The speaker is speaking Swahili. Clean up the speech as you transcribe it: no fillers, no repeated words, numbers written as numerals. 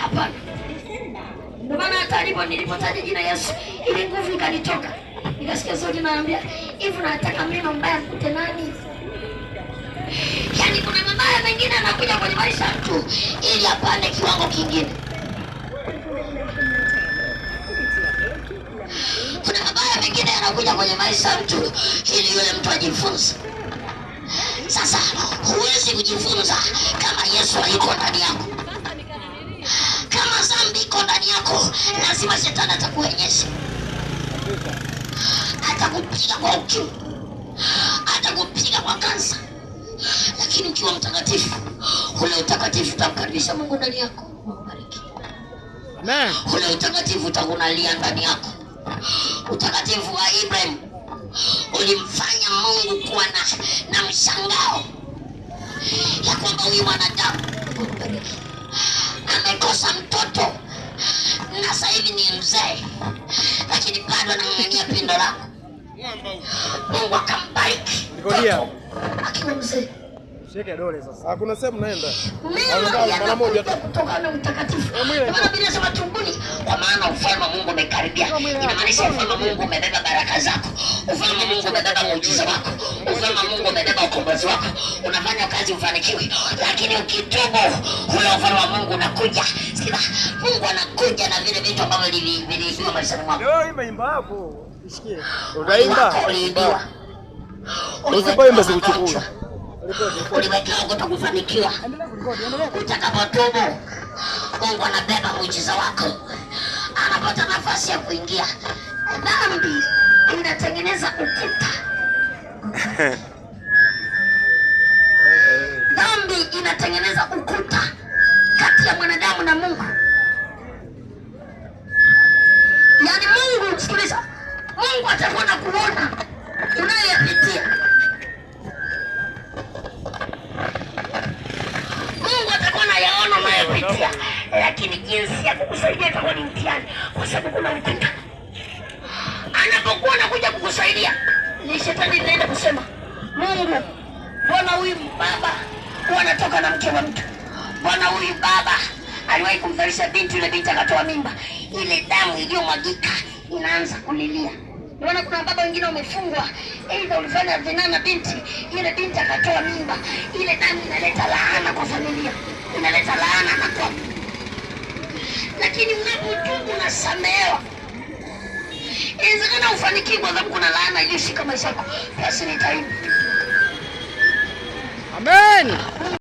Hapana. Ndio maana hata nilipotaja jina Yesu, ile nguvu ikanitoka. Nikasikia sauti inaniambia, "Hivi nataka mlima mbaya mkute nani?" Yaani kuna mabaya mengine anakuja kwenye maisha ya mtu ili apande kiwango kingine. Kuna mabaya mengine anakuja kwenye maisha ya mtu ili yule mtu ajifunze. Sasa huwezi kujifunza kama Yesu hayuko ndani yako. Kama dhambi iko ndani yako, lazima shetani atakuonyesha. Atakupiga kwa ukimwi, atakupiga kwa kansa. Lakini ukiwa mtakatifu, ule utakatifu utamkaribisha Mungu ndani yako. Bariki. Amen. Ule utakatifu utakunalia ndani yako. Utakatifu wa Ibrahim ulimfanya Mungu kuwa na mshangao ya kwamba huyu mwanadamu amekosa mtoto na sasa hivi ni mzee, lakini bado anang'ang'ania pindo lako. Mungu akambariki akiwa mzee. Shike dole sasa. Hakuna sehemu naenda. Mara moja kutoka na mtakatifu. Maana Biblia inasema tubuni, kwa maana ufalme wa Mungu umekaribia. Inamaanisha ufalme wa Mungu umebeba baraka zako. Ufalme wa Mungu umebeba muujiza wako. Ufalme wa Mungu umebeba ukombozi wako. Unafanya kazi ufanikiwe, lakini ukitubu, ule ufalme wa Mungu unakuja. Sikia, Mungu anakuja na vile vitu ambavyo viliibiwa maisha mwako. Leo imeimba hapo. Isikie. Utaimba. Usipoimba sikuchukua. Uliwekewa kutokufanikiwa. Utakapotubu, Mungu anabeba muujiza wako, anapata nafasi ya kuingia. Dhambi inatengeneza ukuta. Dhambi inatengeneza ukuta kati ya mwanadamu na Mungu. Yaani Mungu, sikiliza, Mungu atakuwa na kuona unayoyapitia. Lakini jinsi ya kukusaidia itakuwa ni mtihani, kwa sababu kuna ukuta. Anapokuwa anakuja kukusaidia, ni shetani anaenda kusema, Mungu, mbona huyu baba huwa anatoka na mke wa mtu? Mbona huyu baba aliwahi kumzalisha binti, yule binti akatoa mimba? Ile damu iliyomwagika inaanza kulilia. Unaona kuna baba wengine wamefungwa, aidha ulifanya zina na binti, ile binti akatoa mimba. Ile damu inaleta laana kwa familia, inaleta laana na kwa. Lakini unapotubu unasamehewa. Inawezekana ufanikiwe kwa sababu kuna laana iliyoshika maisha yako. Basi ni time. Amen.